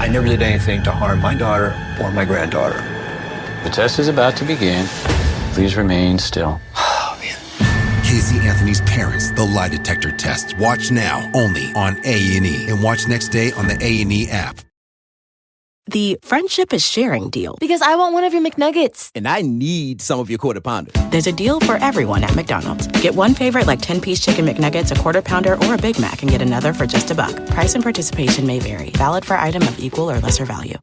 I never did anything to harm my daughter or my granddaughter. The test is about to begin. Please remain still. Oh, man. Casey Anthony's Parents, the lie detector test. Watch now, only on A&E. And watch next day on the A&E app. The friendship is sharing deal. Because I want one of your McNuggets. And I need some of your Quarter Pounder. There's a deal for everyone at McDonald's. Get one favorite like 10-piece chicken McNuggets, a Quarter Pounder, or a Big Mac and get another for just $1. Price and participation may vary. Valid for item of equal or lesser value.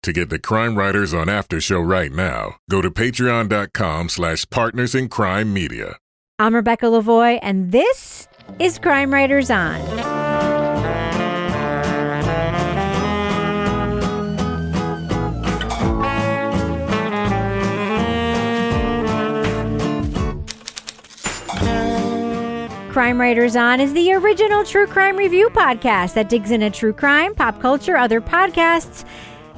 To get the Crime Writers on After Show right now, go to patreon.com/partnersincrimemedia. I'm Rebecca Lavoie, and this is Crime Writers On. Crime Writers On is the original true crime review podcast that digs into true crime, pop culture, other podcasts.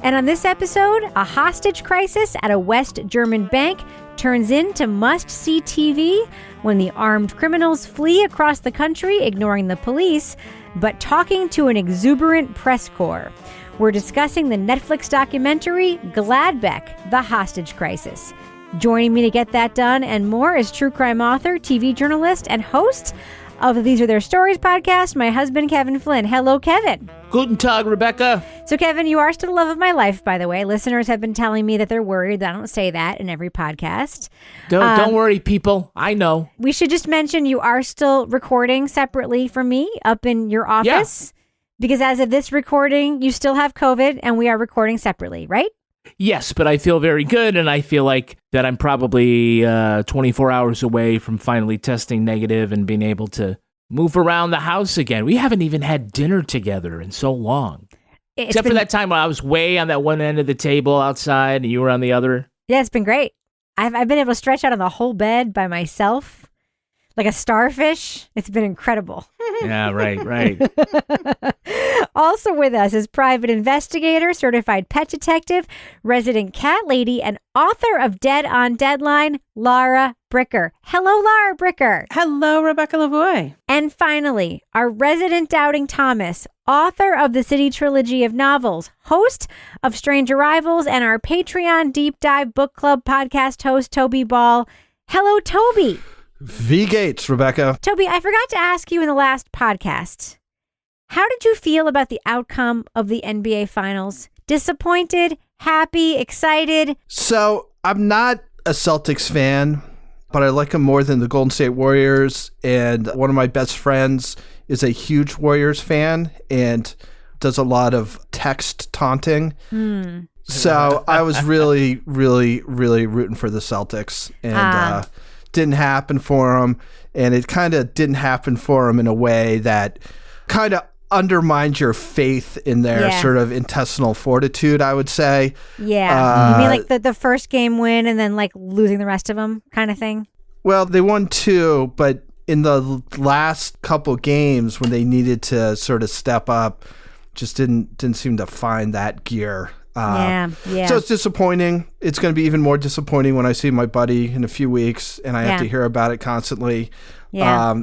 And on this episode, a hostage crisis at a West German bank turns into must-see TV when the armed criminals flee across the country, ignoring the police, but talking to an exuberant press corps. We're discussing the Netflix documentary, Gladbeck, The Hostage Crisis. Joining me to get that done and more is true crime author, TV journalist, and host of These Are Their Stories podcast, my husband, Kevin Flynn. Hello, Kevin. Guten Tag, Rebecca. So, Kevin, you are still the love of my life, by the way. Listeners have been telling me that they're worried that I don't say that in every podcast. Don't worry, people. I know. We should just mention you are still recording separately from me up in your office. Yeah. Because as of this recording, you still have COVID and we are recording separately, right? Yes, but I feel very good, and I feel like that I'm probably 24 hours away from finally testing negative and being able to move around the house again. We haven't even had dinner together in so long. Except for that time when I was way on that one end of the table outside and you were on the other. Yeah, it's been great. I've been able to stretch out on the whole bed by myself like a starfish. It's been incredible. Yeah, right. Also with us is private investigator, certified pet detective, resident cat lady, and author of Dead on Deadline, Lara Bricker. Hello, Lara Bricker. Hello, Rebecca Lavoie. And finally, our resident doubting Thomas, author of the City Trilogy of novels, host of Strange Arrivals, and our Patreon Deep Dive Book Club podcast host, Toby Ball. Hello, Toby. V. Gates, Rebecca. Toby, I forgot to ask you in the last podcast, how did you feel about the outcome of the NBA Finals? Disappointed, happy, excited? So, I'm not a Celtics fan, but I like them more than the Golden State Warriors. And one of my best friends is a huge Warriors fan and does a lot of text taunting. So, I was really, really, really rooting for the Celtics. And didn't happen for them. And it kind of didn't happen for them in a way that kind of undermines your faith in their sort of intestinal fortitude, I would say. Yeah. You mean like the first game win and then like losing the rest of them kind of thing? Well, they won 2, but in the last couple games when they needed to sort of step up, just didn't seem to find that gear. Yeah. So it's disappointing. It's going to be even more disappointing when I see my buddy in a few weeks and I have to hear about it constantly. Yeah.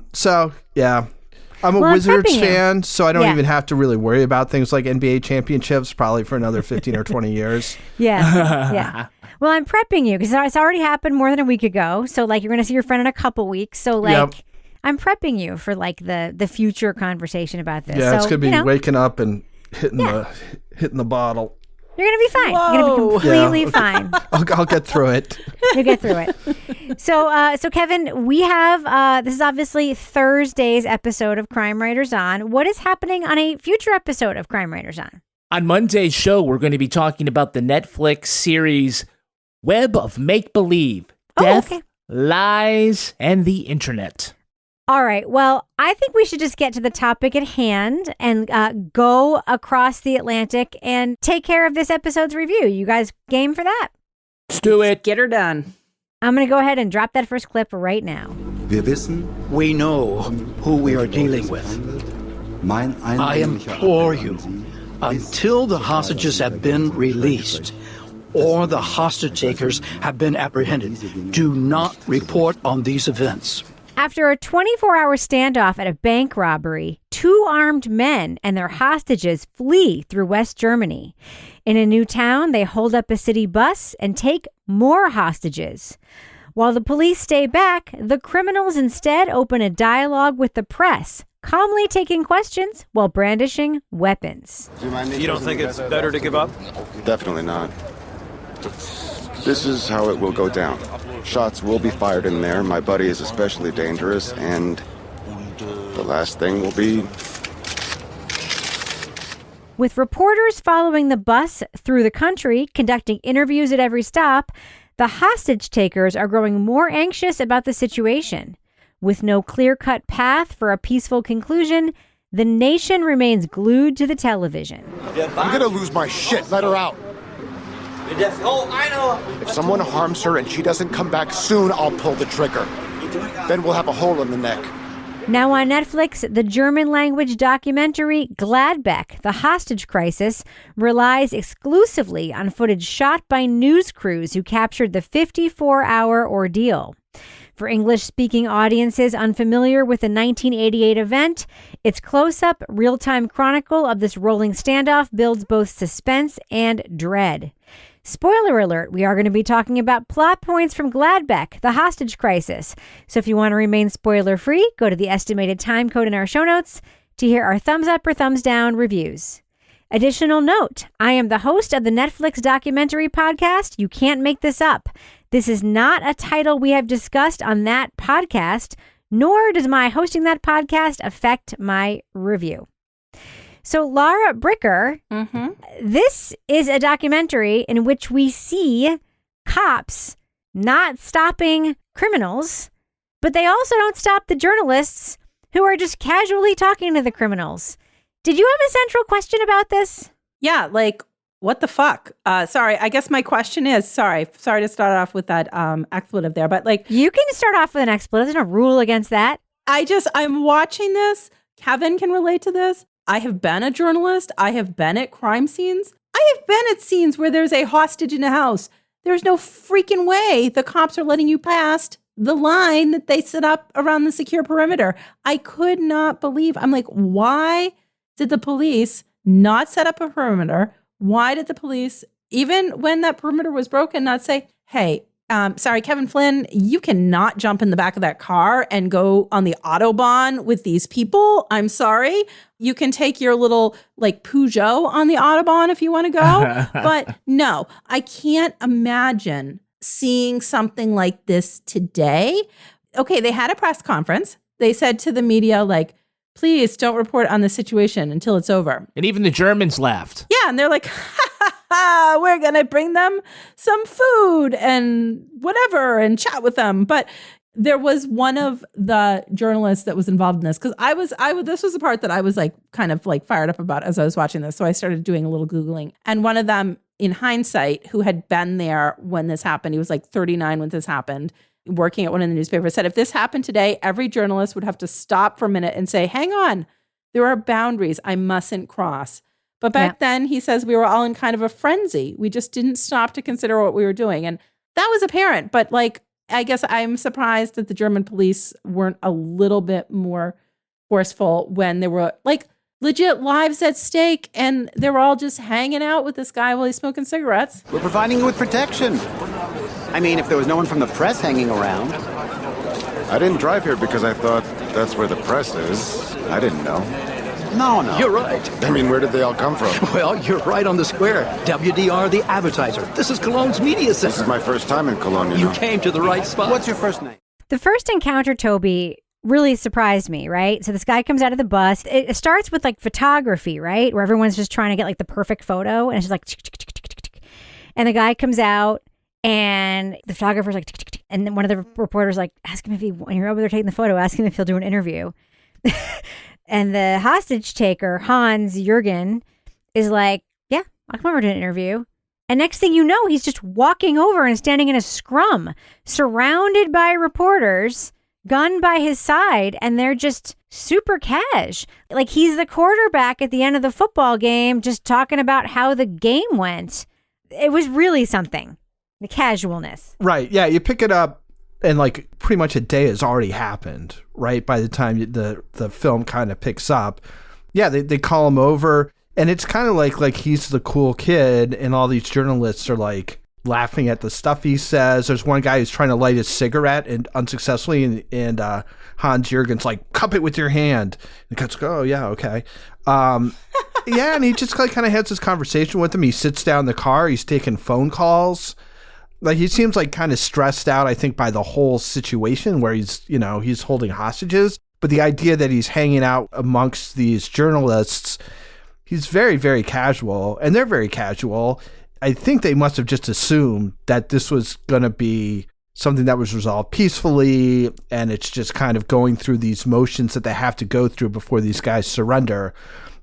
I'm a Wizards fan, so I don't even have to really worry about things like NBA championships probably for another 15 or 20 years. Yeah. Well, I'm prepping you because it's already happened more than a week ago. So like you're going to see your friend in a couple weeks. So like I'm prepping you for like the future conversation about this. Yeah, so, it's going to be waking up and hitting the bottle. You're going to be fine. Whoa. You're going to be completely fine. I'll get through it. You'll get through it. So Kevin, we have, this is obviously Thursday's episode of Crime Writers On. What is happening on a future episode of Crime Writers On? On Monday's show, we're going to be talking about the Netflix series Web of Make-Believe, Death, Lies, and the Internet. All right. Well, I think we should just get to the topic at hand and go across the Atlantic and take care of this episode's review. You guys game for that? Let's do it. Get her done. I'm going to go ahead and drop that first clip right now. We know who we are dealing with. I implore you, until the hostages have been released or the hostage takers have been apprehended, do not report on these events. After a 24-hour standoff at a bank robbery, 2 armed men and their hostages flee through West Germany. In a new town, they hold up a city bus and take more hostages. While the police stay back, the criminals instead open a dialogue with the press, calmly taking questions while brandishing weapons. You don't think it's better to give up? Definitely not. This is how it will go down. Shots will be fired in there. My buddy is especially dangerous, and the last thing will be... With reporters following the bus through the country, conducting interviews at every stop, the hostage takers are growing more anxious about the situation. With no clear-cut path for a peaceful conclusion, the nation remains glued to the television. I'm gonna lose my shit. Let her out. Oh, I know. If someone harms her and she doesn't come back soon, I'll pull the trigger. Then we'll have a hole in the neck. Now on Netflix, the German-language documentary Gladbeck, The Hostage Crisis, relies exclusively on footage shot by news crews who captured the 54-hour ordeal. For English-speaking audiences unfamiliar with the 1988 event, its close-up, real-time chronicle of this rolling standoff builds both suspense and dread. Spoiler alert, we are going to be talking about plot points from Gladbeck, The Hostage Crisis. So if you want to remain spoiler-free, go to the estimated time code in our show notes to hear our thumbs up or thumbs down reviews. Additional note, I am the host of the Netflix documentary podcast, You Can't Make This Up. This is not a title we have discussed on that podcast, nor does my hosting that podcast affect my review. So Laura Bricker, this is a documentary in which we see cops not stopping criminals, but they also don't stop the journalists who are just casually talking to the criminals. Did you have a central question about this? Yeah, like, what the fuck? Sorry, I guess my question is, sorry to start off with that expletive there, but like... You can start off with an expletive. There's no rule against that. I'm watching this. Kevin can relate to this. I have been a journalist. I have been at crime scenes. I have been at scenes where there's a hostage in a house. There's no freaking way the cops are letting you past the line that they set up around the secure perimeter. I could not believe. I'm like, why did the police not set up a perimeter? Why did the police, even when that perimeter was broken, not say, hey, sorry, Kevin Flynn, you cannot jump in the back of that car and go on the Autobahn with these people. I'm sorry. You can take your little like Peugeot on the Autobahn if you want to go. But no, I can't imagine seeing something like this today. Okay, they had a press conference. They said to the media, like, please don't report on the situation until it's over. And even the Germans laughed. Yeah, and they're like, we're going to bring them some food and whatever and chat with them. But there was one of the journalists that was involved in this, because this was the part that I was like kind of like fired up about as I was watching this. So I started doing a little Googling. And one of them, in hindsight, who had been there when this happened, he was like 39 when this happened, working at one of the newspapers, said if this happened today, every journalist would have to stop for a minute and say, hang on, there are boundaries I mustn't cross. But back then, he says, we were all in kind of a frenzy. We just didn't stop to consider what we were doing. And that was apparent. But like, I guess I'm surprised that the German police weren't a little bit more forceful when there were like legit lives at stake and they were all just hanging out with this guy while he's smoking cigarettes. We're providing you with protection. I mean, if there was no one from the press hanging around. I didn't drive here because I thought that's where the press is. I didn't know. No. You're right. I mean, where did they all come from? Well, you're right on the square. WDR, the advertiser. This is Cologne's media center. This is my first time in Cologne, You came to the right spot. What's your first name? The first encounter, Toby, really surprised me, right? So this guy comes out of the bus. It starts with like photography, right? Where everyone's just trying to get like the perfect photo. And it's just like, tick, tick, tick, tick, tick. And the guy comes out and the photographer's like, tick, tick, tick. And then one of the reporters like, ask him if when you're over there taking the photo, ask him if he'll do an interview. And the hostage taker, Hans Jürgen, is like, yeah, I'll come over to an interview. And next thing you know, he's just walking over and standing in a scrum, surrounded by reporters, gun by his side, and they're just super cash. Like he's the quarterback at the end of the football game, just talking about how the game went. It was really something, the casualness. Right. Yeah, you pick it up And like pretty much a day has already happened, right? By the time the film kind of picks up. Yeah, they call him over, and it's kind of like he's the cool kid, and all these journalists are like laughing at the stuff he says. There's one guy who's trying to light his cigarette and unsuccessfully, and Hans Jürgen's like, cup it with your hand. And the guy's like, oh yeah, okay. Yeah, and he just like kind of has this conversation with him. He sits down in the car, he's taking phone calls. Like he seems like kind of stressed out, I think, by the whole situation where he's holding hostages. But the idea that he's hanging out amongst these journalists, he's very, very casual, and they're very casual. I think they must have just assumed that this was going to be something that was resolved peacefully, and it's just kind of going through these motions that they have to go through before these guys surrender.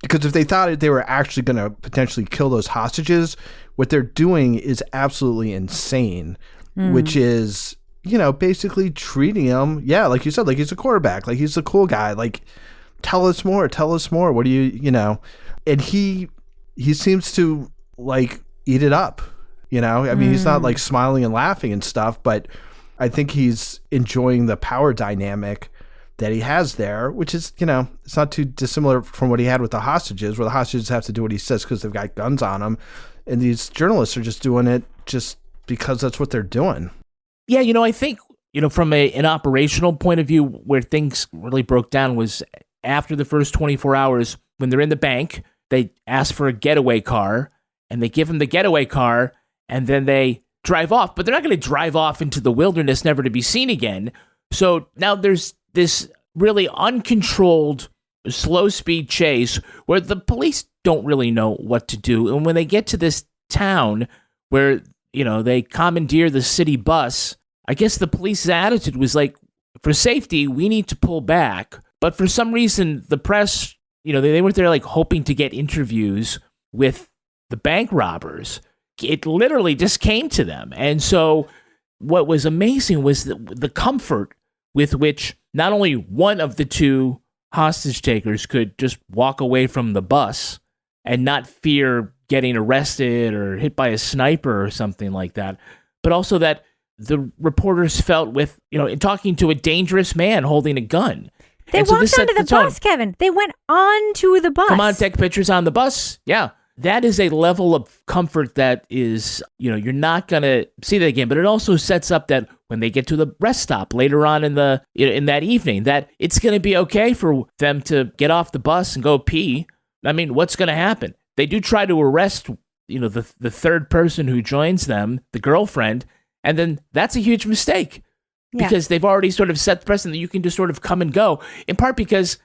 Because if they thought they were actually going to potentially kill those hostages, what they're doing is absolutely insane, which is, basically treating him, like you said, like he's a quarterback, like he's the cool guy, like, tell us more. What do you and he seems to like eat it up, I mean, he's not like smiling and laughing and stuff, but I think he's enjoying the power dynamic that he has there, which is, it's not too dissimilar from what he had with the hostages, where the hostages have to do what he says because they've got guns on them. And these journalists are just doing it just because that's what they're doing. Yeah, I think, from an operational point of view, where things really broke down was after the first 24 hours, when they're in the bank, they ask for a getaway car, and they give them the getaway car, and then they drive off. But they're not going to drive off into the wilderness, never to be seen again. So now there's this really uncontrolled, slow-speed chase where the police don't really know what to do. And when they get to this town where, they commandeer the city bus, I guess the police's attitude was like, for safety, we need to pull back. But for some reason, the press, they weren't there like hoping to get interviews with the bank robbers. It literally just came to them. And so what was amazing was the comfort with which not only one of the two hostage takers could just walk away from the bus and not fear getting arrested or hit by a sniper or something like that, but also that the reporters felt with, in talking to a dangerous man holding a gun. They walked onto the bus, Kevin. They went onto the bus. Come on, take pictures on the bus. Yeah. That is a level of comfort that is, you're not going to see that again. But it also sets up that when they get to the rest stop later on in that evening, that it's going to be okay for them to get off the bus and go pee. I mean, what's going to happen? They do try to arrest, the third person who joins them, the girlfriend, and then that's a huge mistake because they've already sort of set the precedent that you can just sort of come and go, in part because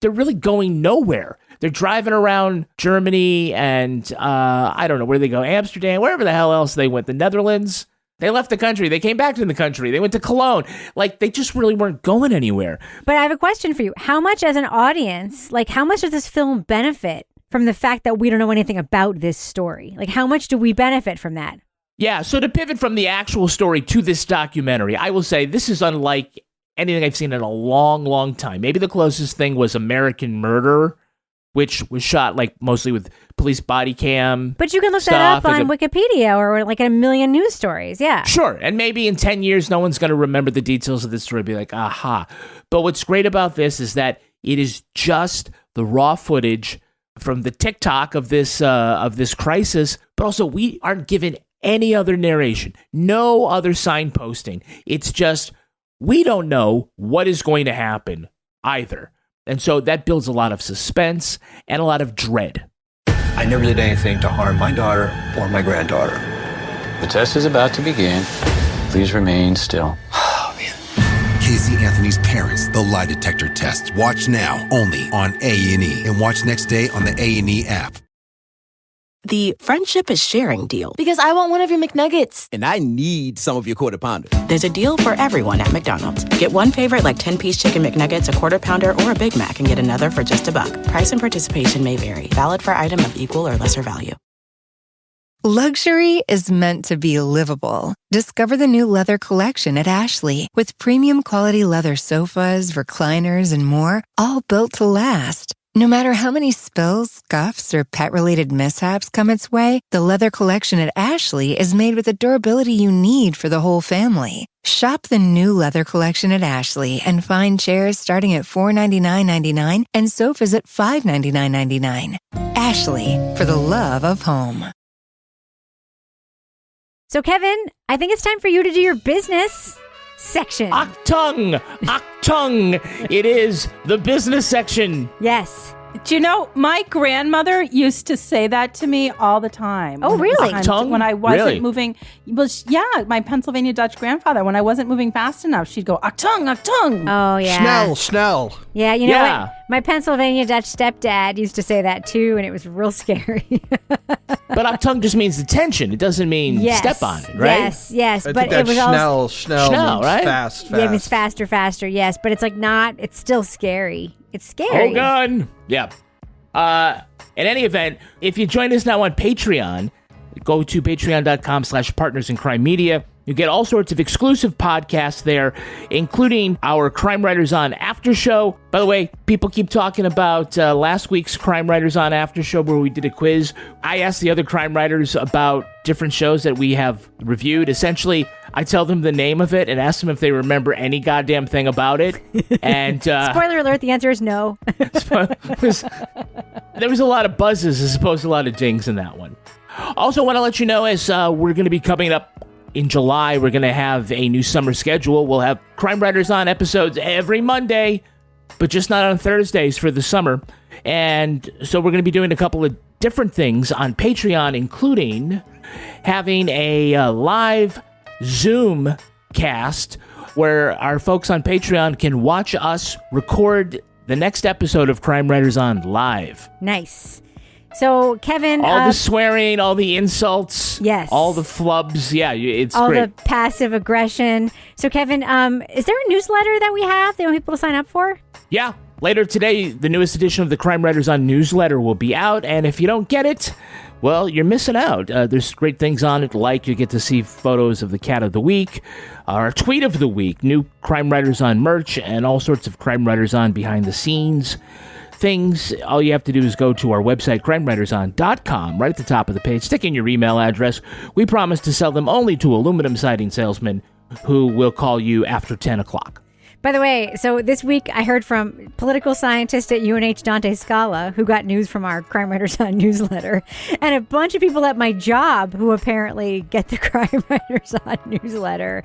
they're really going nowhere. They're driving around Germany and I don't know where they go, Amsterdam, wherever the hell else they went, the Netherlands. They left the country. They came back to the country. They went to Cologne. Like, they just really weren't going anywhere. But I have a question for you. How much as an audience, how much does this film benefit from the fact that we don't know anything about this story? Like, how much do we benefit from that? Yeah, so to pivot from the actual story to this documentary, I will say this is unlike anything I've seen in a long, long time. Maybe the closest thing was American Murder, which was shot mostly with police body cam. But you can look that up on Wikipedia or a million news stories. Yeah. Sure. And maybe in 10 years, no one's going to remember the details of this story, be like, aha. But what's great about this is that it is just the raw footage from the TikTok of this crisis, but also we aren't given any other narration, no other signposting. It's just, we don't know what is going to happen either. And so that builds a lot of suspense and a lot of dread. I never did anything to harm my daughter or my granddaughter. The test is about to begin. Please remain still. Oh, man. Casey Anthony's Parents, the lie detector test. Watch now, only on A&E. And watch next day on the A&E app. The friendship is sharing deal. Because I want one of your McNuggets. And I need some of your Quarter Pounder. There's a deal for everyone at McDonald's. Get one favorite like 10-piece chicken McNuggets, a Quarter Pounder, or a Big Mac and get another for just $1. Price and participation may vary. Valid for item of equal or lesser value. Luxury is meant to be livable. Discover the new leather collection at Ashley with premium quality leather sofas, recliners, and more, all built to last. No matter how many spills, scuffs, or pet-related mishaps come its way, the leather collection at Ashley is made with the durability you need for the whole family. Shop the new leather collection at Ashley and find chairs starting at $499.99 and sofas at $599.99. Ashley, for the love of home. So, Kevin, I think it's time for you to do your business section. Achtung! It is the business section. Yes. Do you know, my grandmother used to say that to me all the time. Oh, really? When I wasn't moving. Well, yeah, my Pennsylvania Dutch grandfather, when I wasn't moving fast enough, she'd go, Achtung! Oh, yeah. Schnell. Yeah, you know what? My Pennsylvania Dutch stepdad used to say that too, and it was real scary. But Achtung just means attention. It doesn't mean step on it, right? Yes. I But think it was Schnell also means right? fast. Yeah, it means faster, yes. But it's like it's still scary. It's scary. Oh, gun. Yeah. In any event, if you join us now on Patreon, go to patreon.com/partners in crime media. You get all sorts of exclusive podcasts there, including our Crime Writers On After Show. By the way, people keep talking about last week's Crime Writers On After Show where we did a quiz. I asked the other crime writers about different shows that we have reviewed. Essentially, I tell them the name of it and ask them if they remember any goddamn thing about it. And spoiler alert, the answer is no. There was a lot of buzzes as opposed to a lot of dings in that one. Also, want to let you know, as we're going to be coming up in July, we're going to have a new summer schedule. We'll have Crime Writers On episodes every Monday, but just not on Thursdays for the summer. And so we're going to be doing a couple of different things on Patreon, including having a live Zoom cast where our folks on Patreon can watch us record the next episode of Crime Writers On live. Nice. So, Kevin... all the swearing, all the insults. Yes. All the flubs. Yeah, it's all great. All the passive aggression. So, Kevin, is there a newsletter that we have that you want people to sign up for? Yeah. Later today, the newest edition of the Crime Writers On newsletter will be out. And if you don't get it, well, you're missing out. There's great things on it, like you get to see photos of the cat of the week, our tweet of the week, new Crime Writers On merch, and all sorts of Crime Writers On behind the scenes things. All you have to do is go to our website, crimewriterson.com, right at the top of the page. Stick in your email address. We promise to sell them only to aluminum siding salesmen who will call you after 10 o'clock. By the way, so this week I heard from political scientist at UNH Dante Scala, who got news from our Crime Writers On newsletter, and a bunch of people at my job who apparently get the Crime Writers On newsletter.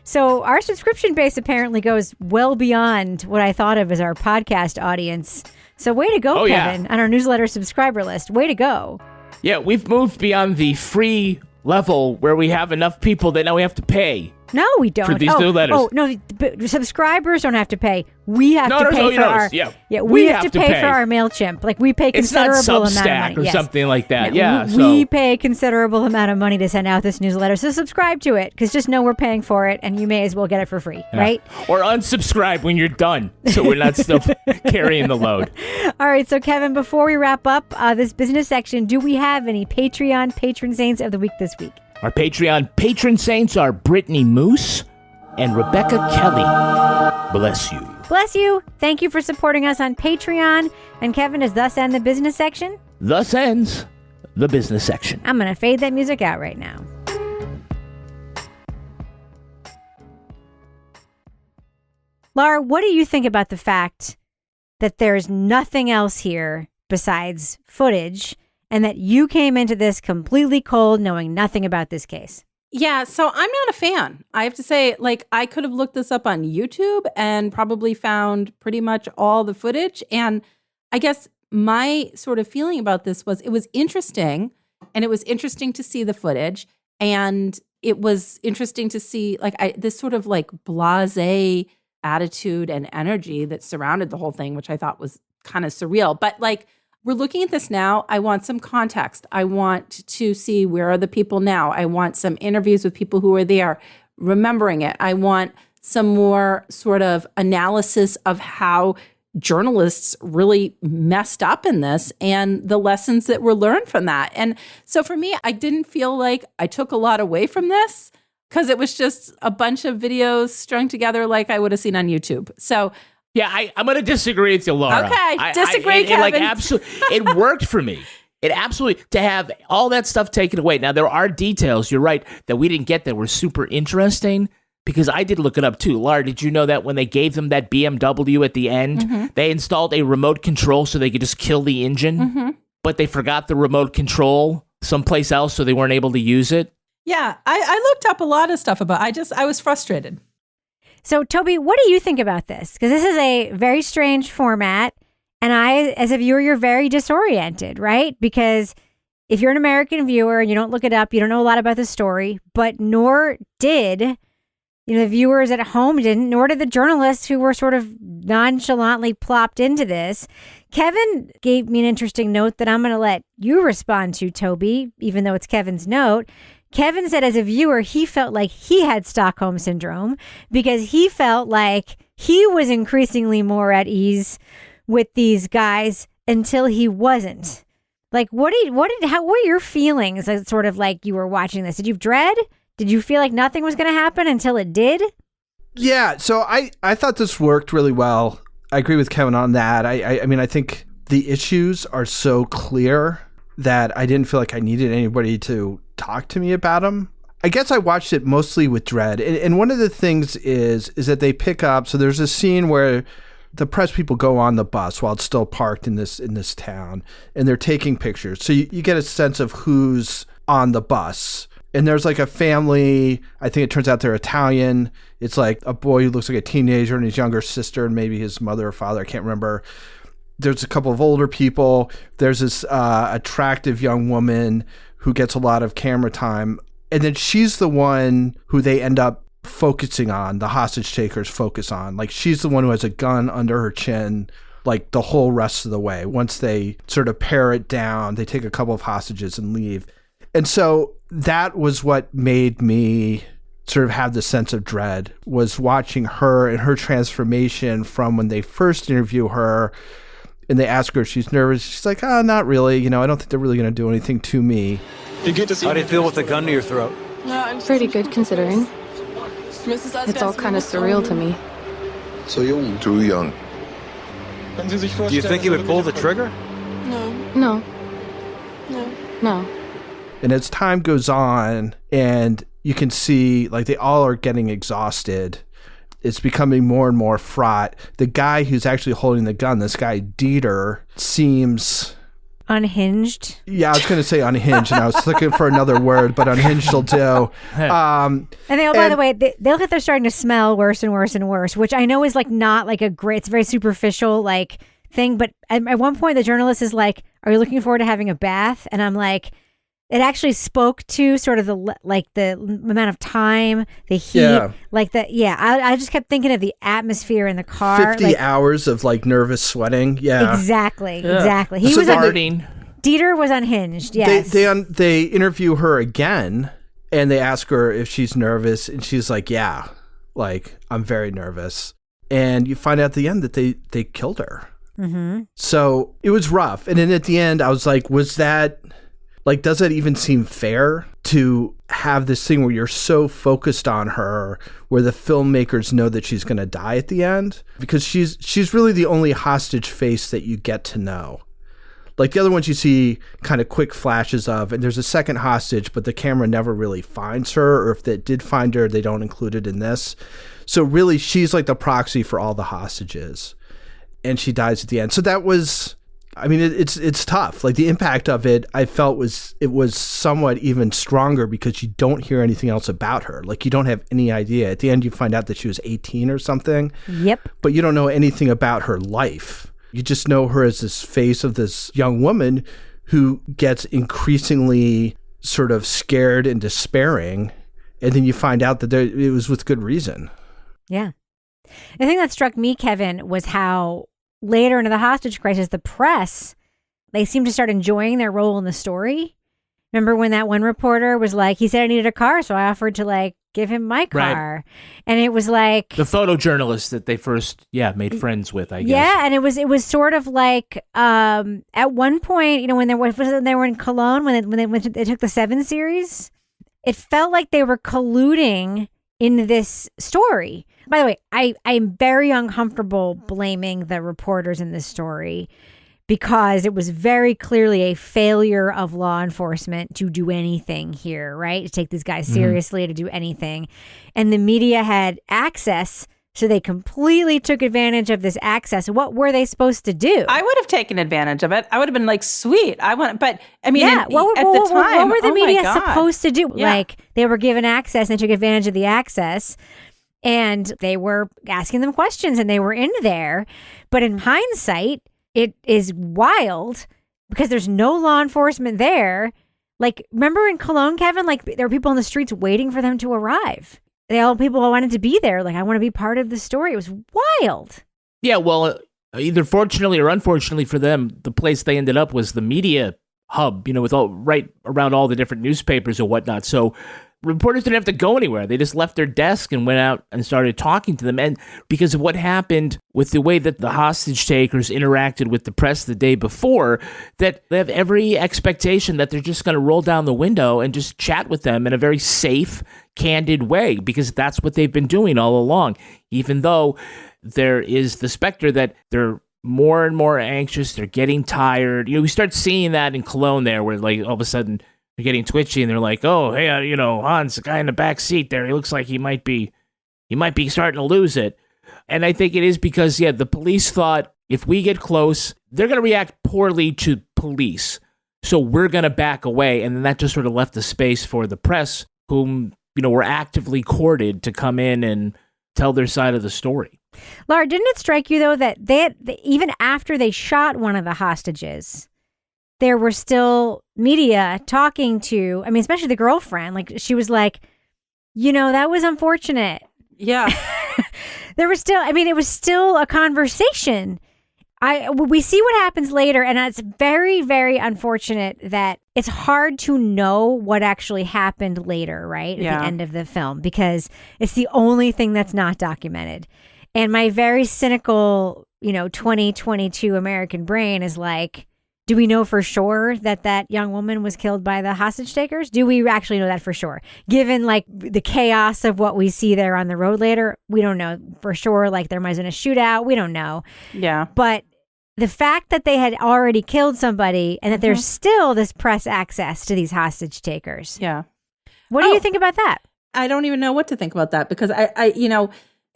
So our subscription base apparently goes well beyond what I thought of as our podcast audience. So way to go, Kevin, on our newsletter subscriber list. Way to go. Yeah, we've moved beyond the free level where we have enough people that now we have to pay. No, we don't. For these newsletters. Oh, no, subscribers don't have to pay. We have to pay for our... Yeah, we have to pay for our MailChimp. Like, we pay considerable amount of money. It's not Substack or something like that. We pay considerable amount of money to send out this newsletter. So subscribe to it, because just know we're paying for it, and you may as well get it for free, right? Or unsubscribe when you're done, so we're not still carrying the load. All right, so Kevin, before we wrap up this business section, do we have any Patreon patron saints of the week this week? Our Patreon patron saints are Brittany Moose and Rebecca Kelly. Bless you. Bless you. Thank you for supporting us on Patreon. And Kevin, does thus end the business section? Thus ends the business section. I'm going to fade that music out right now. Laura, what do you think about the fact that there's nothing else here besides footage, and that you came into this completely cold, knowing nothing about this case? Yeah, so I'm not a fan. I have to say, like, I could have looked this up on YouTube and probably found pretty much all the footage. And I guess my sort of feeling about this was it was interesting, and it was interesting to see the footage, and it was interesting to see this sort of like blasé attitude and energy that surrounded the whole thing, which I thought was kind of surreal. But like, we're looking at this now. I want some context. I want to see, where are the people now? I want some interviews with people who are there remembering it. I want some more sort of analysis of how journalists really messed up in this and the lessons that were learned from that. And so for me, I didn't feel like I took a lot away from this, because it was just a bunch of videos strung together like I would have seen on YouTube. So Yeah, I'm going to disagree with you, Laura. Okay, disagree, Kevin. It worked for me. It absolutely, to have all that stuff taken away. Now, there are details, you're right, that we didn't get that were super interesting, because I did look it up too. Laura, did you know that when they gave them that BMW at the end, they installed a remote control so they could just kill the engine, but they forgot the remote control someplace else, so they weren't able to use it? Yeah, I looked up a lot of stuff about it. I was frustrated. So, Toby, what do you think about this? Because this is a very strange format. And as a viewer, you're very disoriented, right? Because if you're an American viewer and you don't look it up, you don't know a lot about the story, but nor did the viewers at home didn't, nor did the journalists who were sort of nonchalantly plopped into this. Kevin gave me an interesting note that I'm going to let you respond to, Toby, even though it's Kevin's note. Kevin said as a viewer, he felt like he had Stockholm Syndrome because he felt like he was increasingly more at ease with these guys until he wasn't. Like, how were your feelings as sort of like you were watching this? Did you dread? Did you feel like nothing was going to happen until it did? Yeah, so I thought this worked really well. I agree with Kevin on that. I mean, I think the issues are so clear that I didn't feel like I needed anybody to talk to me about them. I guess I watched it mostly with dread. And one of the things is that they pick up, so there's a scene where the press people go on the bus while it's still parked in this town, and they're taking pictures. So you get a sense of who's on the bus. And there's like a family, I think it turns out they're Italian. It's like a boy who looks like a teenager and his younger sister and maybe his mother or father, I can't remember. There's a couple of older people. There's this attractive young woman who gets a lot of camera time. And then she's the one who they end up focusing on, the hostage takers focus on. Like, she's the one who has a gun under her chin, like the whole rest of the way. Once they sort of pare it down, they take a couple of hostages and leave. And so that was what made me sort of have the sense of dread, was watching her and her transformation from when they first interview her and they ask her if she's nervous. She's like, not really. I don't think they're really going to do anything to me. How do you feel with a gun to your throat? Pretty good considering. It's all kind of surreal to me. So young. Too young. Do you think he would pull the trigger? No. And as time goes on and you can see like they all are getting exhausted, it's becoming more and more fraught. The guy who's actually holding the gun, this guy Dieter, seems unhinged. Yeah, I was going to say unhinged, and I was looking for another word, but unhinged will do. And they all, by the way, they look like they're starting to smell worse and worse and worse, which I know is like not like a great, it's a very superficial like thing. But at one point, the journalist is like, "Are you looking forward to having a bath?" And I'm like, it actually spoke to sort of the amount of time, the heat, I just kept thinking of the atmosphere in the car. 50 hours of like nervous sweating. Yeah, exactly. He was farting. Dieter was unhinged. Yes, they interview her again, and they ask her if she's nervous, and she's like, "Yeah, like I'm very nervous." And you find out at the end that they killed her. Mm-hmm. So it was rough. And then at the end, I was like, was that, like, does that even seem fair to have this thing where you're so focused on her, where the filmmakers know that she's going to die at the end? Because she's really the only hostage face that you get to know. Like, the other ones you see kind of quick flashes of, and there's a second hostage, but the camera never really finds her, or if they did find her, they don't include it in this. So really, she's like the proxy for all the hostages. And she dies at the end. So that was, I mean, it's tough. Like, the impact of it, I felt was somewhat even stronger because you don't hear anything else about her. Like, you don't have any idea. At the end, you find out that she was 18 or something. Yep. But you don't know anything about her life. You just know her as this face of this young woman who gets increasingly sort of scared and despairing. And then you find out that it was with good reason. Yeah. The thing that struck me, Kevin, was how later into the hostage crisis, the press, they seemed to start enjoying their role in the story. Remember when that one reporter was like, he said I needed a car, so I offered to like give him my car. Right. And it was like the photojournalist that they first made friends with, I guess. Yeah, and it was sort of like at one point, you know, when they were in Cologne, when they took the 7 series, it felt like they were colluding in this story. By the way, I'm very uncomfortable blaming the reporters in this story because it was very clearly a failure of law enforcement to do anything here, right? To take these guys seriously, to do anything. And the media had access, so they completely took advantage of this access. What were they supposed to do? I would have taken advantage of it. I would have been like, sweet. But I mean, yeah, at the time, what were the media my God. supposed to do? Yeah. Like, they were given access and they took advantage of the access. And they were asking them questions and they were in there. But in hindsight, it is wild because there's no law enforcement there. Like, remember in Cologne, Kevin? Like, there were people in the streets waiting for them to arrive. People wanted to be there. Like, I want to be part of the story. It was wild. Yeah, well, either fortunately or unfortunately for them, the place they ended up was the media hub, with right around all the different newspapers and whatnot. So reporters didn't have to go anywhere. They just left their desk and went out and started talking to them. And because of what happened with the way that the hostage takers interacted with the press the day before, that they have every expectation that they're just going to roll down the window and just chat with them in a very safe, candid way, because that's what they've been doing all along. Even though there is the specter that they're more and more anxious, they're getting tired. We start seeing that in Cologne there, where like all of a sudden they're getting twitchy and they're like, oh, hey, Hans, the guy in the back seat there, he looks like he might be starting to lose it. And I think it is because, the police thought if we get close, they're going to react poorly to police. So we're going to back away. And then that just sort of left the space for the press, whom, were actively courted to come in and tell their side of the story. Laura, didn't it strike you, though, that even after they shot one of the hostages, there were still media talking to, especially the girlfriend. Like, she was like, that was unfortunate. Yeah. There was still, it was still a conversation. We see what happens later, and it's very, very unfortunate that it's hard to know what actually happened later, right? At the end of the film, because it's the only thing that's not documented. And my very cynical, 2022 American brain is like, do we know for sure that young woman was killed by the hostage takers? Do we actually know that for sure? Given like the chaos of what we see there on the road later, we don't know for sure. Like, there might have been a shootout. We don't know. Yeah. But the fact that they had already killed somebody and that there's still this press access to these hostage takers. Yeah. What do you think about that? I don't even know what to think about that, because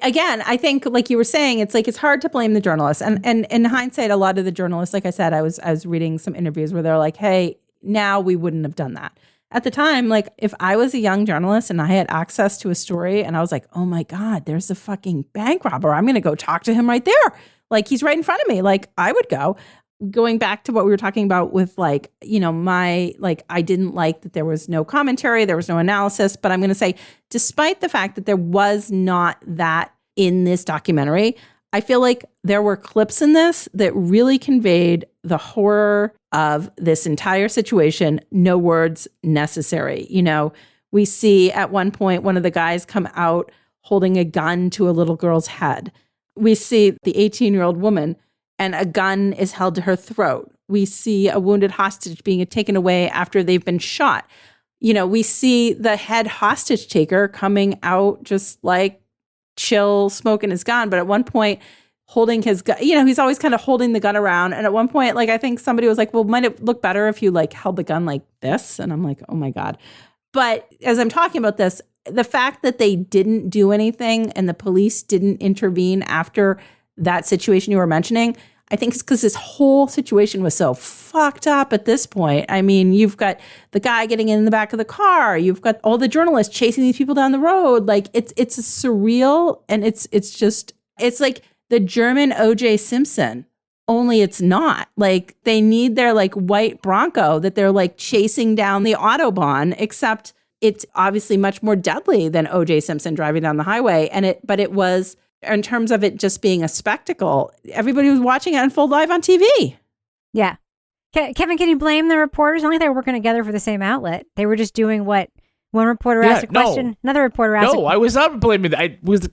again, I think, like you were saying, it's like it's hard to blame the journalists. And in hindsight, a lot of the journalists, like I said, I was reading some interviews where they're like, hey, now we wouldn't have done that. At the time, like, if I was a young journalist and I had access to a story and I was like, oh my God, there's a fucking bank robber, I'm going to go talk to him right there. Like, he's right in front of me. Like, I would go. Going back to what we were talking about with I didn't like that there was no commentary, there was no analysis, but I'm going to say, despite the fact that there was not that in this documentary, I feel like there were clips in this that really conveyed the horror of this entire situation. No words necessary. We see at one point, one of the guys come out holding a gun to a little girl's head. We see the 18-year-old woman and a gun is held to her throat. We see a wounded hostage being taken away after they've been shot. We see the head hostage taker coming out just like chill, smoking his gun. But at one point, holding his gun, he's always kind of holding the gun around. And at one point, like, I think somebody was like, well, might it look better if you like held the gun like this? And I'm like, oh my God. But as I'm talking about this, the fact that they didn't do anything and the police didn't intervene after that situation you were mentioning, I think it's because this whole situation was so fucked up at this point. I mean, you've got the guy getting in the back of the car. You've got all the journalists chasing these people down the road. Like, it's surreal. And it's like the German O.J. Simpson, only it's not. Like, they need their like white Bronco that they're like chasing down the Autobahn, except it's obviously much more deadly than O.J. Simpson driving down the highway. But it was, in terms of it just being a spectacle, everybody was watching it unfold live on TV. Yeah. Kevin, can you blame the reporters? I don't think they were working together for the same outlet. They were just doing what one reporter asked a question, another reporter asked a question. No, I was not blaming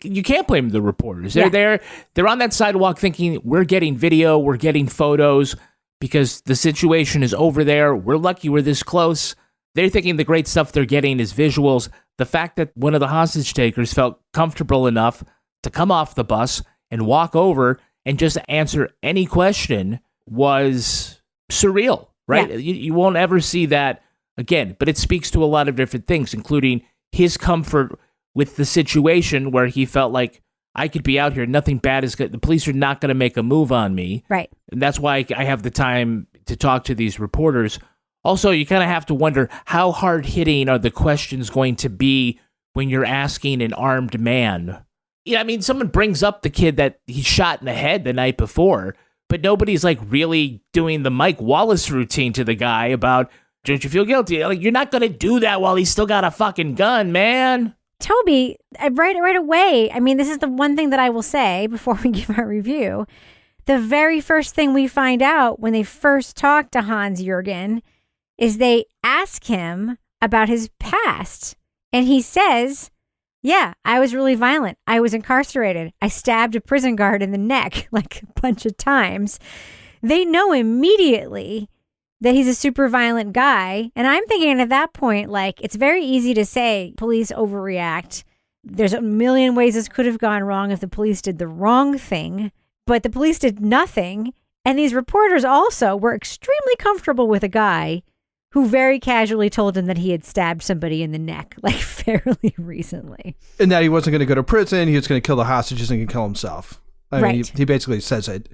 you can't blame the reporters. They're on that sidewalk thinking, we're getting video, we're getting photos because the situation is over there. We're lucky we're this close. They're thinking the great stuff they're getting is visuals, the fact that one of the hostage takers felt comfortable enough to come off the bus and walk over and just answer any question was surreal, right? Yeah. You won't ever see that again, but it speaks to a lot of different things, including his comfort with the situation where he felt like, I could be out here, nothing bad is good. The police are not going to make a move on me. Right. And that's why I have the time to talk to these reporters. Also, you kind of have to wonder, how hard-hitting are the questions going to be when you're asking an armed man? Yeah, I mean, someone brings up the kid that he shot in the head the night before, but nobody's like really doing the Mike Wallace routine to the guy about, don't you feel guilty? Like, you're not going to do that while he's still got a fucking gun, man. Toby, right away, I mean, this is the one thing that I will say before we give our review. The very first thing we find out when they first talk to Hans Jürgen is they ask him about his past. And he says, yeah, I was really violent. I was incarcerated. I stabbed a prison guard in the neck like a bunch of times. They know immediately that he's a super violent guy. And I'm thinking at that point, like, it's very easy to say police overreact. There's a million ways this could have gone wrong if the police did the wrong thing, but the police did nothing. And these reporters also were extremely comfortable with a guy who very casually told him that he had stabbed somebody in the neck, like fairly recently. And that he wasn't going to go to prison. He was going to kill the hostages and kill himself. I mean, he basically says it.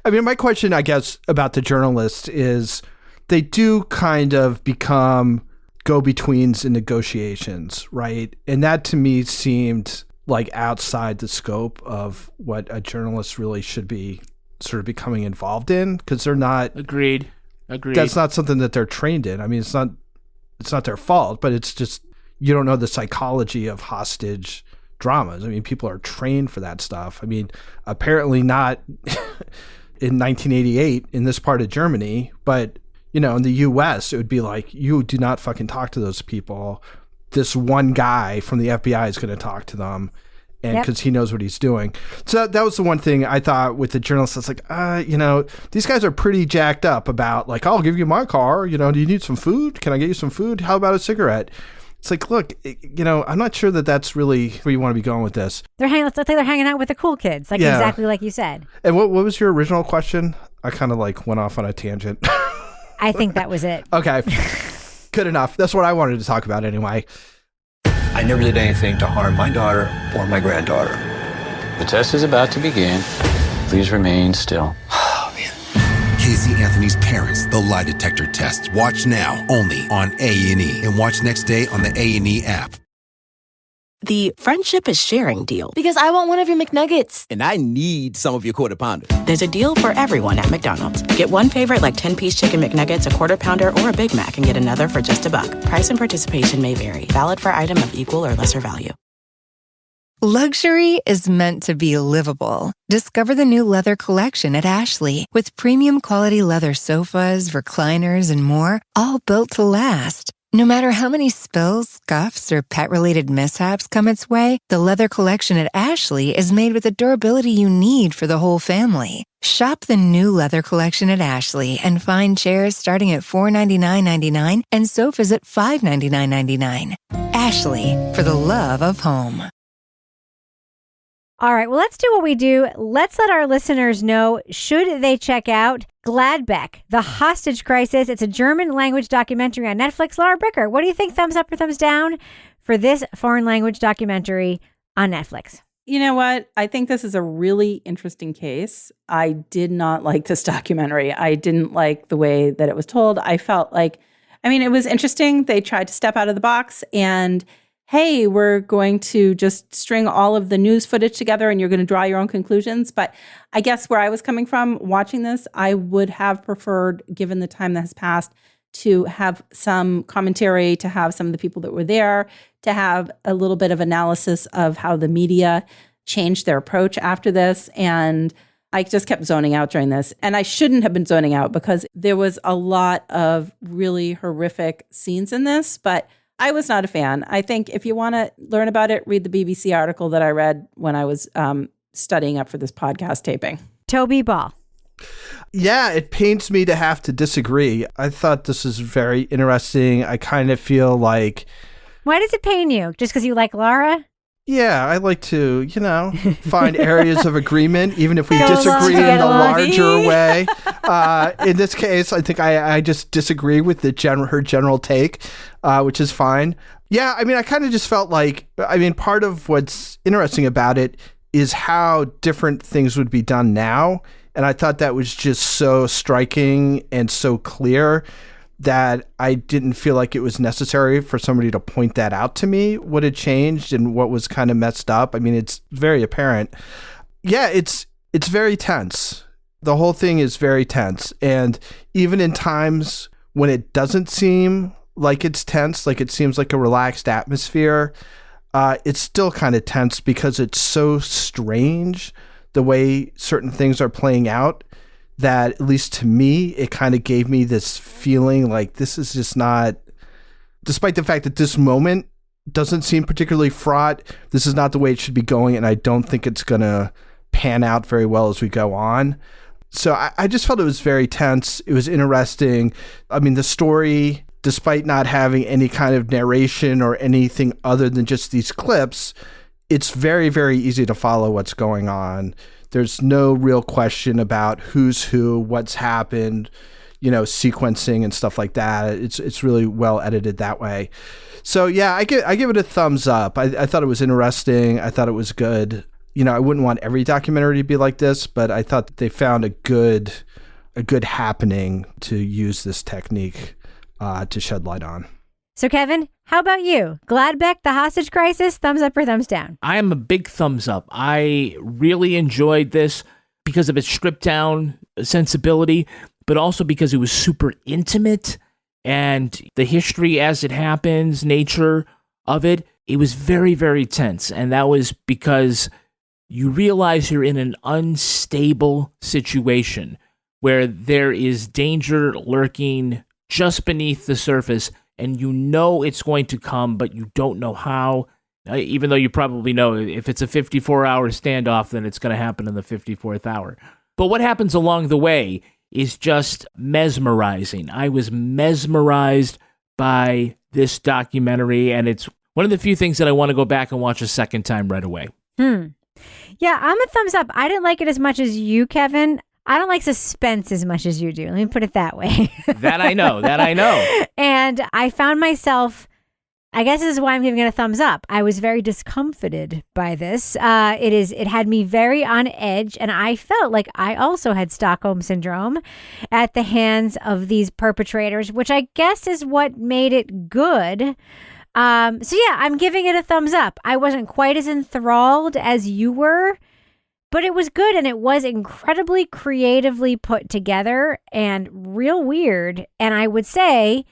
I mean, my question, I guess, about the journalists is, they do kind of become go-betweens in negotiations, right? And that to me seemed like outside the scope of what a journalist really should be sort of becoming involved in, because they're not... Agreed. That's not something that they're trained in. I mean, it's not their fault, but it's just, you don't know the psychology of hostage dramas. I mean, people are trained for that stuff. I mean, apparently not in 1988 in this part of Germany, but... You know, in the U.S., it would be like, you do not fucking talk to those people. This one guy from the FBI is going to talk to them, and because he knows what he's doing. So that was the one thing I thought with the journalists. It's like, you know, these guys are pretty jacked up about, like, I'll give you my car. You know, do you need some food? Can I get you some food? How about a cigarette? It's like, look, you know, I'm not sure that that's really where you want to be going with this. Let's say they're hanging out with the cool kids, like exactly like you said. And what was your original question? I kind of like went off on a tangent. I think that was it. Okay. Good enough. That's what I wanted to talk about anyway. I never did anything to harm my daughter or my granddaughter. The test is about to begin. Please remain still. Casey Anthony's Parents, the lie detector test. Watch now, only on A&E. And watch next day on the A&E app. The friendship is sharing deal. Because I want one of your McNuggets. And I need some of your Quarter Pounder. There's a deal for everyone at McDonald's. Get one favorite like 10-piece chicken McNuggets, a Quarter Pounder, or a Big Mac, and get another for just $1. Price and participation may vary. Valid for item of equal or lesser value. Luxury is meant to be livable. Discover the new leather collection at Ashley with premium quality leather sofas, recliners, and more, all built to last. No matter how many spills, scuffs, or pet-related mishaps come its way, the leather collection at Ashley is made with the durability you need for the whole family. Shop the new leather collection at Ashley and find chairs starting at $499.99 and sofas at $599.99. Ashley, for the love of home. All right, well, let's do what we do. Let's let our listeners know, should they check out Gladbeck, The Hostage Crisis. It's a German language documentary on Netflix. Laura Bricker, what do you think? Thumbs up or thumbs down for this foreign language documentary on Netflix? You know what? I think this is a really interesting case. I did not like this documentary. I didn't like the way that it was told. I felt like, I mean, it was interesting. They tried to step out of the box and, hey, we're going to just string all of the news footage together and you're going to draw your own conclusions. But I guess where I was coming from watching this, I would have preferred, given the time that has passed, to have some commentary, to have some of the people that were there, to have a little bit of analysis of how the media changed their approach after this. And I just kept zoning out during this. And I shouldn't have been zoning out because there was a lot of really horrific scenes in this, but I was not a fan. I think if you want to learn about it, read the BBC article that I read when I was studying up for this podcast taping. Toby Ball. Yeah, it pains me to have to disagree. I thought this is very interesting. I kind of feel like Why does it pain you? Just because you like Laura? Yeah, I like to, find areas of agreement, even if we Go disagree along, in the get along. larger way. In this case, I think I just disagree with her general take, which is fine. Yeah, I mean, I kind of just felt like, part of what's interesting about it is how different things would be done now. And I thought that was just so striking and so clear that I didn't feel like it was necessary for somebody to point that out to me, what had changed and what was kind of messed up. I mean, it's very apparent. Yeah, it's very tense. The whole thing is very tense. And even in times when it doesn't seem like it's tense, like it seems like a relaxed atmosphere, it's still kind of tense because it's so strange the way certain things are playing out, that at least to me, it kind of gave me this feeling like this is just not, despite the fact that this moment doesn't seem particularly fraught, this is not the way it should be going, and I don't think it's going to pan out very well as we go on. So I just felt it was very tense. It was interesting. I mean, the story, despite not having any kind of narration or anything other than just these clips, it's very, very easy to follow what's going on. There's no real question about who's who, what's happened, sequencing and stuff like that. It's really well edited that way. So yeah, I give it a thumbs up. I thought it was interesting. I thought it was good. I wouldn't want every documentary to be like this, but I thought that they found a good happening to use this technique to shed light on. So Kevin, how about you? Gladbeck, the hostage crisis, thumbs up or thumbs down? I am a big thumbs up. I really enjoyed this because of its stripped down sensibility, but also because it was super intimate and the history as it happens, nature of it. It was very, very tense. And that was because you realize you're in an unstable situation where there is danger lurking just beneath the surface, and it's going to come, but you don't know how, even though you probably know if it's a 54-hour standoff, then it's going to happen in the 54th hour. But what happens along the way is just mesmerizing. I was mesmerized by this documentary, and it's one of the few things that I want to go back and watch a second time right away. Yeah, I'm a thumbs up. I didn't like it as much as you, Kevin. I don't like suspense as much as you do. Let me put it that way. That I know. And I found myself, I guess this is why I'm giving it a thumbs up. I was very discomfited by this. It had me very on edge, and I felt like I also had Stockholm Syndrome at the hands of these perpetrators, which I guess is what made it good. So yeah, I'm giving it a thumbs up. I wasn't quite as enthralled as you were, but it was good, and it was incredibly creatively put together and real weird. And I would say,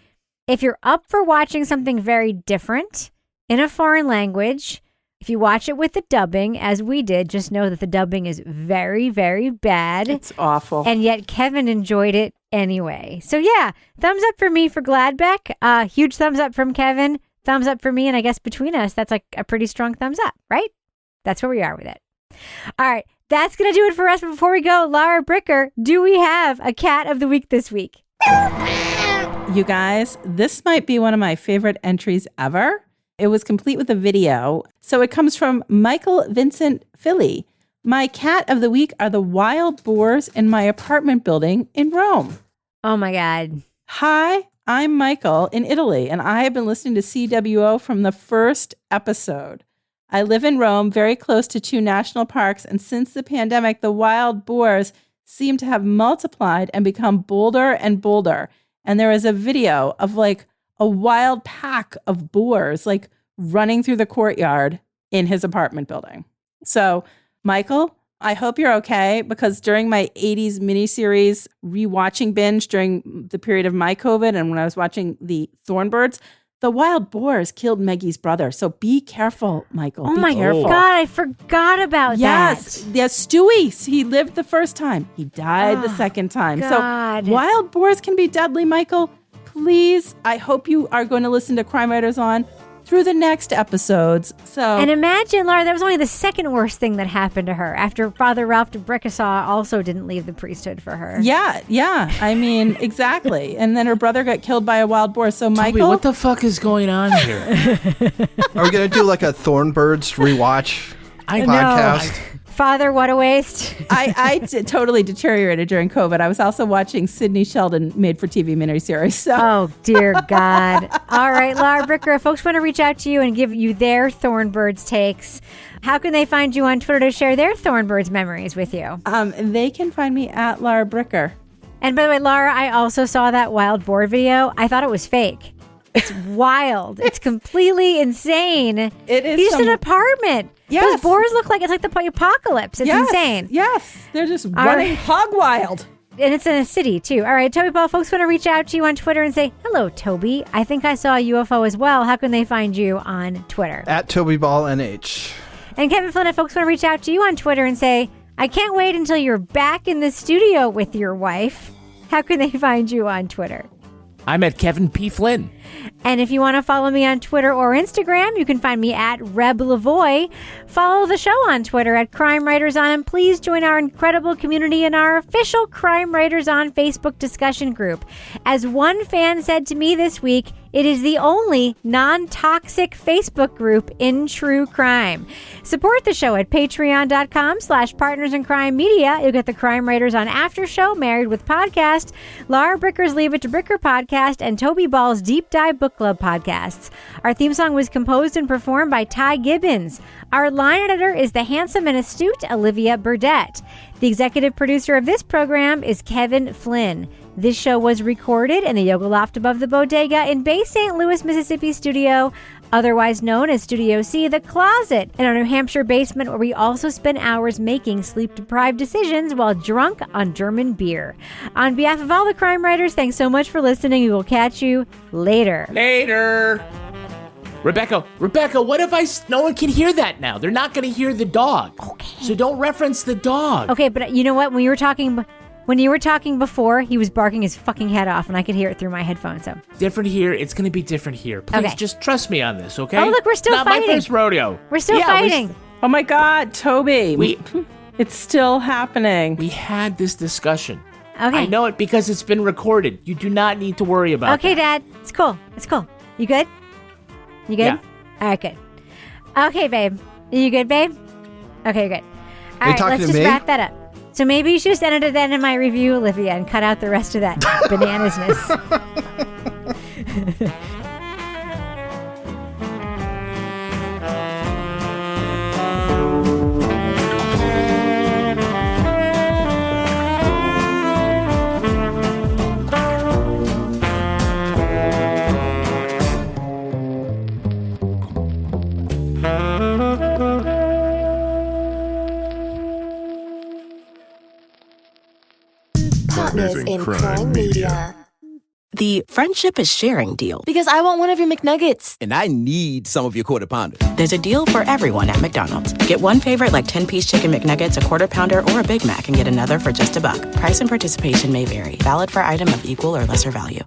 if you're up for watching something very different in a foreign language, if you watch it with the dubbing, as we did, just know that the dubbing is very, very bad. It's awful. And yet Kevin enjoyed it anyway. So yeah, thumbs up for me for Gladbeck. Huge thumbs up from Kevin. Thumbs up for me. And I guess between us, that's like a pretty strong thumbs up, right? That's where we are with it. All right, that's going to do it for us. But before we go, Laura Bricker, do we have a cat of the week this week? You guys, this might be one of my favorite entries ever. It was complete with a video. So it comes from Michael Vincent Philly. My cat of the week are the wild boars in my apartment building in Rome. Oh my God. Hi, I'm Michael in Italy, and I have been listening to CWO from the first episode. I live in Rome, very close to 2 national parks, and since the pandemic, the wild boars seem to have multiplied and become bolder and bolder. And there is a video of like a wild pack of boars like running through the courtyard in his apartment building. So, Michael, I hope you're okay, because during my 80s miniseries rewatching binge during the period of my COVID and when I was watching the Thornbirds, the wild boars killed Maggie's brother. So be careful, Michael. Oh be my careful. God, I forgot about that. Yes, Stewie. He lived the first time. He died the second time. God. So wild boars can be deadly, Michael. Please, I hope you are going to listen to Crime Writers On. through the next episodes. And imagine, Laura, that was only the second worst thing that happened to her after Father Ralph de Bricasaw also didn't leave the priesthood for her. Yeah. I mean, exactly. And then her brother got killed by a wild boar. So, Michael, Toby, what the fuck is going on here? Are we going to do like a Thornbirds rewatch podcast? No. Father, what a waste. I totally deteriorated during COVID. I was also watching Sidney Sheldon made-for-TV miniseries. So. Oh, dear God. All right, Laura Bricker, if folks want to reach out to you and give you their Thornbirds takes, how can they find you on Twitter to share their Thornbirds memories with you? They can find me at Laura Bricker. And by the way, Laura, I also saw that wild boar video. I thought it was fake. It's wild. It's completely insane. It is. He's just an apartment. Yes. Those boars look like it's like the apocalypse. It's insane. Yes. They're just running hog wild. And it's in a city, too. All right, Toby Ball, folks want to reach out to you on Twitter and say, hello, Toby. I think I saw a UFO as well. How can they find you on Twitter? At TobyBallNH. And Kevin Flynn, if folks want to reach out to you on Twitter and say, I can't wait until you're back in the studio with your wife. How can they find you on Twitter? I'm at Kevin P. Flynn. And if you want to follow me on Twitter or Instagram, you can find me at Reb Lavoie. Follow the show on Twitter at Crime Writers On, and please join our incredible community in our official Crime Writers On Facebook discussion group. As one fan said to me this week, it is the only non-toxic Facebook group in true crime. Support the show at patreon.com/partnersincrimemedia. You'll get the Crime Writers On After Show, Married with Podcast, Laura Bricker's Leave It to Bricker podcast, and Toby Ball's Deep Dive Book Club podcasts. Our theme song was composed and performed by Ty Gibbons. Our line editor is the handsome and astute Olivia Burdett. The executive producer of this program is Kevin Flynn. This show was recorded in the Yoga Loft above the Bodega in Bay St. Louis, Mississippi studio, otherwise known as Studio C, The Closet, in our New Hampshire basement, where we also spend hours making sleep-deprived decisions while drunk on German beer. On behalf of all the crime writers, thanks so much for listening. We will catch you later. Rebecca, what if no one can hear that now? They're not going to hear the dog. Okay. So don't reference the dog. Okay, but you know what? When you were talking before, he was barking his fucking head off, and I could hear it through my headphones. So different here. It's going to be different here. Please, just trust me on this, okay? Oh, look, we're still fighting. Not my first rodeo. We're still fighting. Oh my God, Toby. It's still happening. We had this discussion. Okay. I know it because it's been recorded. You do not need to worry about it. Okay, Dad. It's cool. You good? You good? Yeah. All right, good. Okay, babe. You good, babe? Okay, you're good. All right, let's just wrap that up. So maybe you should just edited that in my review, Olivia, and cut out the rest of that bananasness. Partners in Crime Media. The friendship is sharing deal. Because I want one of your McNuggets. And I need some of your Quarter Pounder. There's a deal for everyone at McDonald's. Get one favorite like 10-piece chicken McNuggets, a Quarter Pounder, or a Big Mac, and get another for just $1. Price and participation may vary. Valid for item of equal or lesser value.